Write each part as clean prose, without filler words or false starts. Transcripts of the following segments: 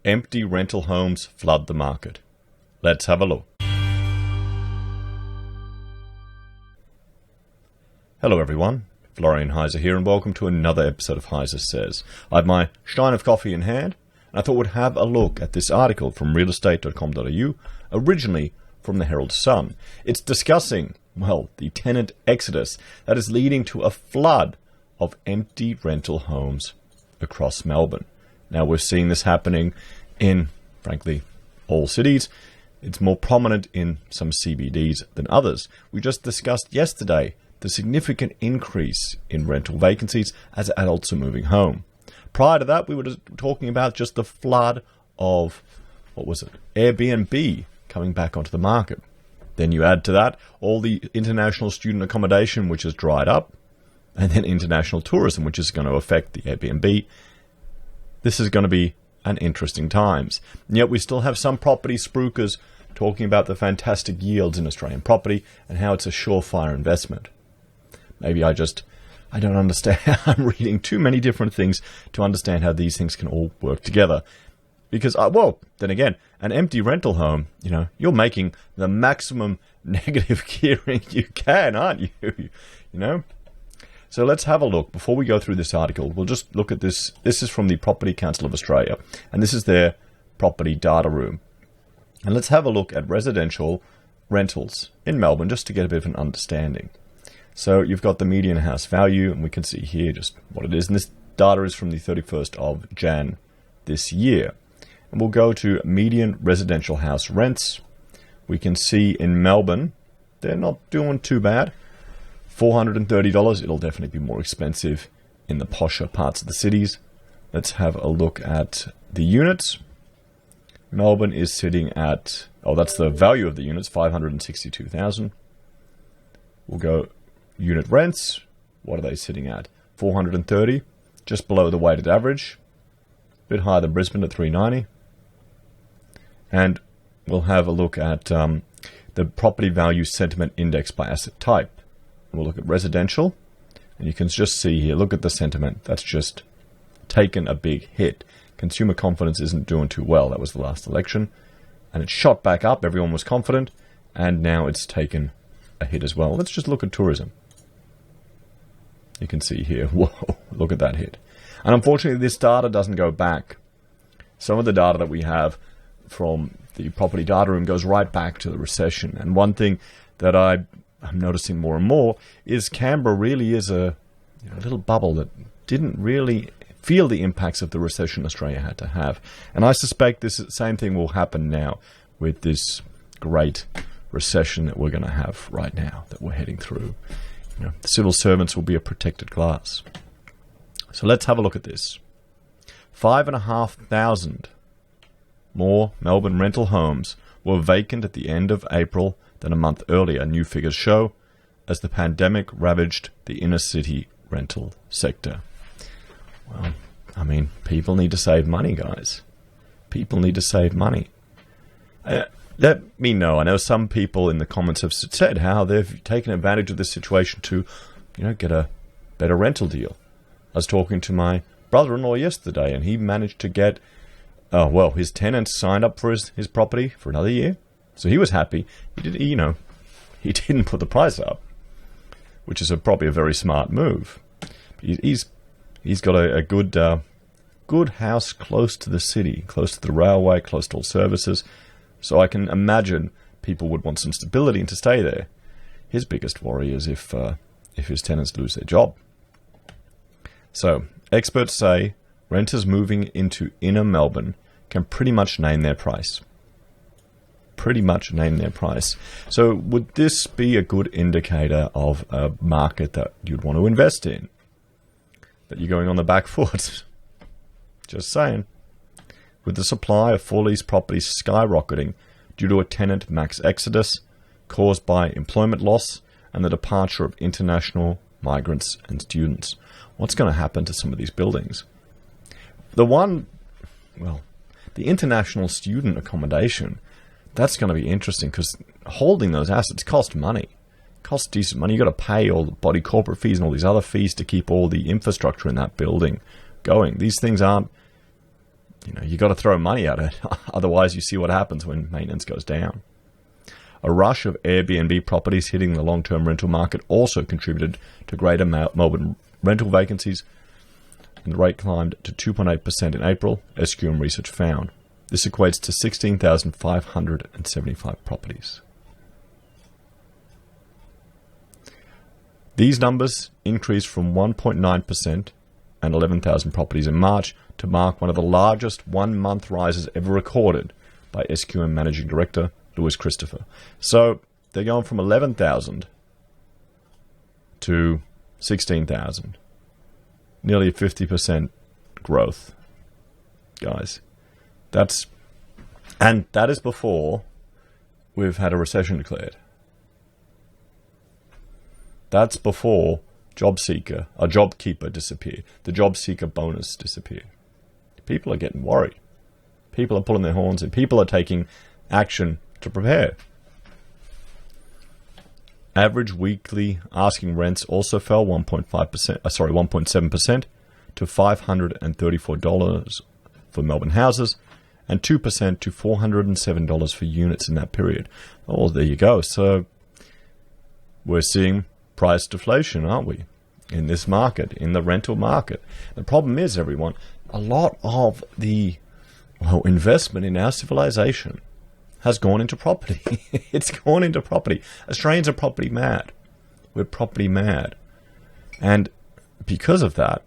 Empty rental homes flood the market. Let's have a look. Hello everyone, Florian.Heise here, and welcome to another episode of HeiseSays. I have my stein of coffee in hand, and I thought we'd have a look at this article from realestate.com.au, originally from the Herald Sun. It's discussing, well, the tenant exodus that is leading to a flood of empty rental homes across Melbourne. Now, we're seeing this happening in, frankly, all cities. It's more prominent in some CBDs than others. We just discussed yesterday the significant increase in rental vacancies as adults are moving home. Prior to that, we were just talking about just the flood of, Airbnb coming back onto the market. Then you add to that all the international student accommodation, which has dried up, and then international tourism, which is going to affect the Airbnb. This is going to be an interesting times. And yet we still have some property spruikers talking about the fantastic yields in Australian property and how it's a surefire investment. Maybe I don't understand. I'm reading too many different things to understand how these things can all work together. Because, then again, an empty rental home, you're making the maximum negative gearing you can, aren't you? So let's have a look. Before we go through this article, we'll just look at this. This is from the Property Council of Australia, and this is their property data room. And let's have a look at residential rentals in Melbourne, just to get a bit of an understanding. So you've got the median house value, and we can see here just what it is. And this data is from the 31st of Jan this year. And we'll go to median residential house rents. We can see in Melbourne, they're not doing too bad. $430, it'll definitely be more expensive in the posher parts of the cities. Let's have a look at the units. Melbourne is sitting at, that's the value of the units, 562,000. We'll go unit rents. What are they sitting at? 430, just below the weighted average. A bit higher than Brisbane at 390. And we'll have a look at the property value sentiment index by asset type. We'll look at residential, and you can just see here, look at the sentiment. That's just taken a big hit. Consumer confidence isn't doing too well. That was the last election. And it shot back up. Everyone was confident. And now it's taken a hit as well. Let's just look at tourism. You can see here, whoa, look at that hit. And unfortunately, this data doesn't go back. Some of the data that we have from the property data room goes right back to the recession. And one thing that I'm noticing more and more is Canberra really is a little bubble that didn't really feel the impacts of the recession Australia had to have. And I suspect this same thing will happen now with this great recession that we're going to have right now, that we're heading through. The civil servants will be a protected class. So let's have a look at this. 5,500 more Melbourne rental homes were vacant at the end of April than a month earlier, new figures show, as the pandemic ravaged the inner city rental sector. Well, people need to save money, guys. People need to save money. Let me know. I know some people in the comments have said how they've taken advantage of this situation to, get a better rental deal. I was talking to my brother-in-law yesterday, and he managed to get, his tenants signed up for his property for another year. So he was happy. He didn't put the price up, which is probably a very smart move. He's got a good house close to the city, close to the railway, close to all services. So I can imagine people would want some stability and to stay there. His biggest worry is if his tenants lose their job. So experts say renters moving into inner Melbourne can pretty much name their price. So would this be a good indicator of a market that you'd want to invest in? That you're going on the back foot? Just saying. With the supply of for lease properties skyrocketing due to a tenant max exodus caused by employment loss and the departure of international migrants and students, what's going to happen to some of these buildings? The international student accommodation, that's going to be interesting because holding those assets costs money. Costs decent money. You've got to pay all the body corporate fees and all these other fees to keep all the infrastructure in that building going. These things aren't you got to throw money at it. Otherwise, you see what happens when maintenance goes down. A rush of Airbnb properties hitting the long-term rental market also contributed to greater Melbourne rental vacancies, and the rate climbed to 2.8% in April, SQM research found. This equates to 16,575 properties. These numbers increased from 1.9% and 11,000 properties in March to mark one of the largest one-month rises ever recorded by SQM Managing Director Louis Christopher. So they're going from 11,000 to 16,000. Nearly a 50% growth, guys. That is before we've had a recession declared. That's before JobKeeper disappeared. The job seeker bonus disappeared. People are getting worried. People are pulling their horns in. People are taking action to prepare. Average weekly asking rents also fell 1.7% to $534 for Melbourne houses, and 2% to $407 for units in that period. Oh, there you go. So we're seeing price deflation, aren't we, in this market, in the rental market? The problem is, everyone, a lot of the investment in our civilization has gone into property. It's gone into property. Australians are property mad. We're property mad. And because of that,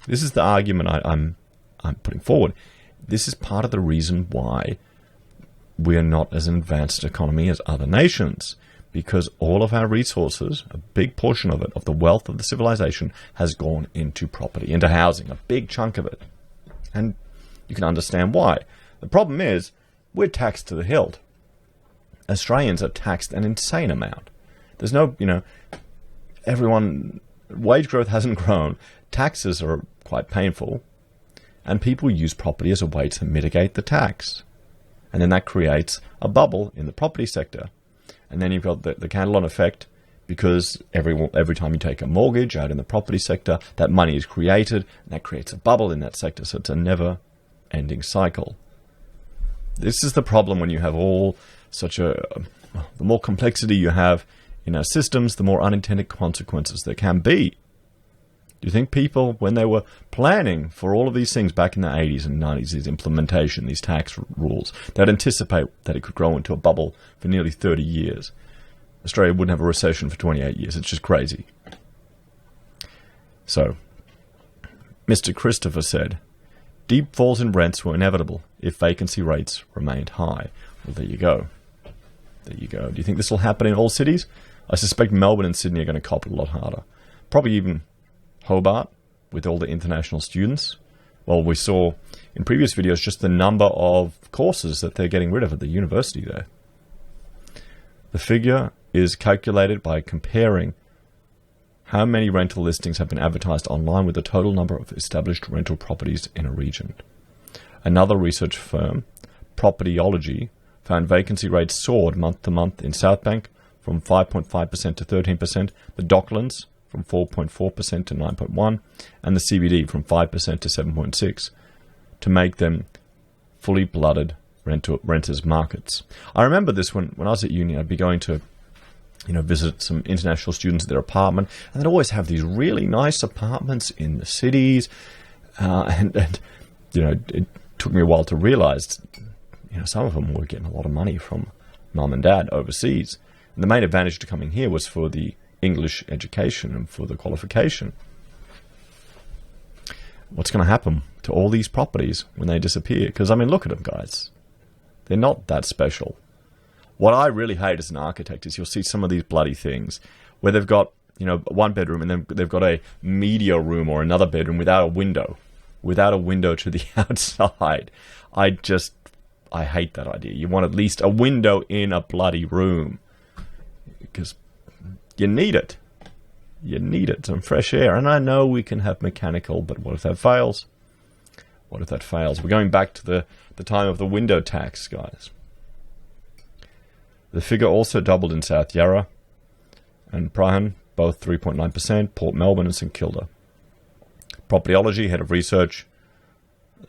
this is the argument I'm putting forward. This is part of the reason why we're not as an advanced economy as other nations, because all of our resources, a big portion of it, of the wealth of the civilization, has gone into property, into housing, a big chunk of it. And you can understand why. The problem is, we're taxed to the hilt. Australians are taxed an insane amount. There's no, wage growth hasn't grown. Taxes are quite painful. And people use property as a way to mitigate the tax. And then that creates a bubble in the property sector. And then you've got the Candlelight effect, because every time you take a mortgage out in the property sector, that money is created, and that creates a bubble in that sector. So it's a never-ending cycle. This is the problem when you have the more complexity you have in our systems, the more unintended consequences there can be. Do you think people, when they were planning for all of these things back in the 80s and 90s, these implementation, these tax rules, they'd anticipate that it could grow into a bubble for nearly 30 years? Australia wouldn't have a recession for 28 years. It's just crazy. So, Mr. Christopher said, deep falls in rents were inevitable if vacancy rates remained high. Well, there you go. There you go. Do you think this will happen in all cities? I suspect Melbourne and Sydney are going to cop it a lot harder. Probably even Hobart, with all the international students. Well, we saw in previous videos just the number of courses that they're getting rid of at the university there. The figure is calculated by comparing how many rental listings have been advertised online with the total number of established rental properties in a region. Another research firm, Propertyology, found vacancy rates soared month to month in Southbank from 5.5% to 13%, the Docklands from 4.4% to 9.1%, and the CBD from 5% to 7.6%, to make them fully blooded renters markets. I remember this when I was at uni. I'd be going to visit some international students at their apartment, and they'd always have these really nice apartments in the cities, and it took me a while to realize, some of them were getting a lot of money from mum and dad overseas. And the main advantage to coming here was for the English education and for the qualification. What's going to happen to all these properties when they disappear? Because, look at them, guys. They're not that special. What I really hate as an architect is you'll see some of these bloody things where they've got, one bedroom and then they've got a media room or another bedroom without a window to the outside. I hate that idea. You want at least a window in a bloody room, because you need it. You need it, some fresh air. And I know we can have mechanical, but what if that fails? What if that fails? We're going back to the time of the window tax, guys. The figure also doubled in South Yarra and Prahran, both 3.9%, Port Melbourne and St Kilda. Propertyology, head of research,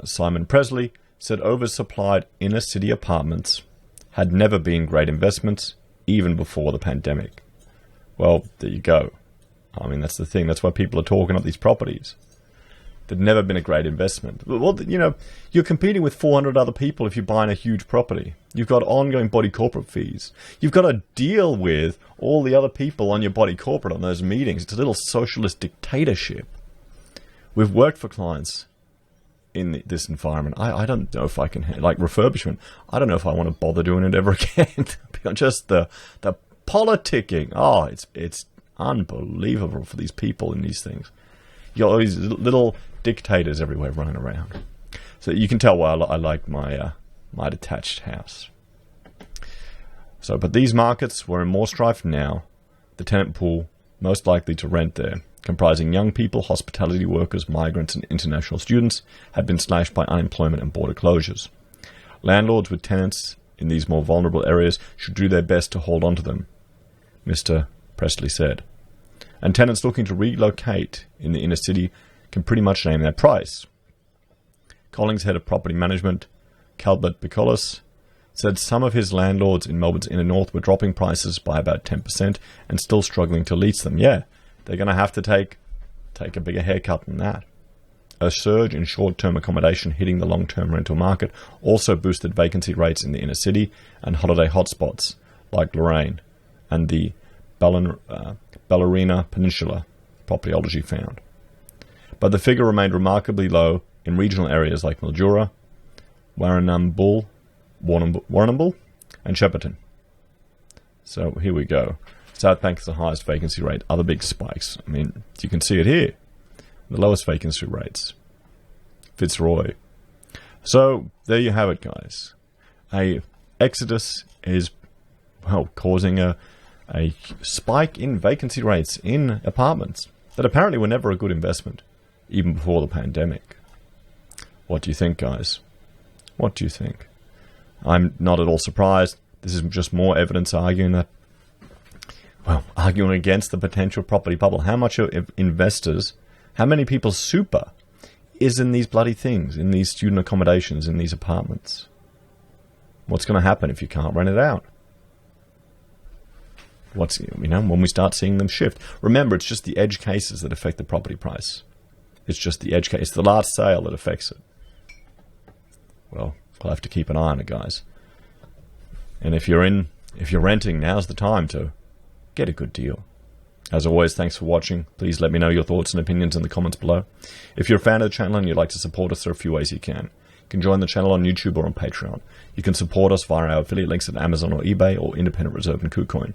Simon Presley, said oversupplied inner city apartments had never been great investments, even before the pandemic. Well, there you go. I mean, that's the thing. That's why people are talking up these properties. They've never been a great investment. Well, you know, you're competing with 400 other people if you're buying a huge property. You've got ongoing body corporate fees. You've got to deal with all the other people on your body corporate on those meetings. It's a little socialist dictatorship. We've worked for clients in this environment. I don't know if I can, like refurbishment, I don't know if I want to bother doing it ever again. Just the politicking. Oh, it's unbelievable for these people in these things. You got all these little dictators everywhere running around. So you can tell why I like my my detached house. So, but these markets were in more strife now. The tenant pool most likely to rent there, comprising young people, hospitality workers, migrants, and international students, had been slashed by unemployment and border closures. Landlords with tenants in these more vulnerable areas should do their best to hold on to them, Mr. Presley said. And tenants looking to relocate in the inner city can pretty much name their price. Collings head of property management, Calbert Picolis, said some of his landlords in Melbourne's inner north were dropping prices by about 10% and still struggling to lease them. Yeah, they're going to have to take a bigger haircut than that. A surge in short-term accommodation hitting the long-term rental market also boosted vacancy rates in the inner city and holiday hotspots like Lorraine and the Ballerina Peninsula, Propertyology found. But the figure remained remarkably low in regional areas like Mildura, Warrnambool, and Shepparton. So here we go. South Bank is the highest vacancy rate. Other big spikes. I mean, you can see it here. The lowest vacancy rates. Fitzroy. So there you have it, guys. A exodus is, well, causing a spike in vacancy rates in apartments that apparently were never a good investment, even before the pandemic. What do you think, guys? What do you think? I'm not at all surprised. This is just more evidence arguing against the potential property bubble. How much of investors, how many people's super is in these bloody things, in these student accommodations, in these apartments? What's going to happen if you can't rent it out? When we start seeing them shift. Remember, it's just the edge cases that affect the property price. It's just the edge case. It's the last sale that affects it. Well, we'll have to keep an eye on it, guys. And if you're renting, now's the time to get a good deal. As always, thanks for watching. Please let me know your thoughts and opinions in the comments below. If you're a fan of the channel and you'd like to support us, there are a few ways you can. You can join the channel on YouTube or on Patreon. You can support us via our affiliate links at Amazon or eBay or Independent Reserve and Kucoin.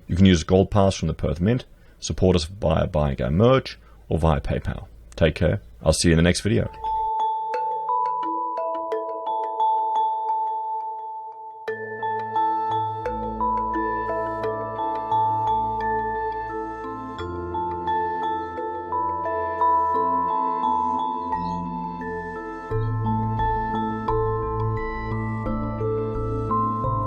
You can use Gold Pass from the Perth Mint, support us via buying our merch, or via PayPal. Take care. I'll see you in the next video.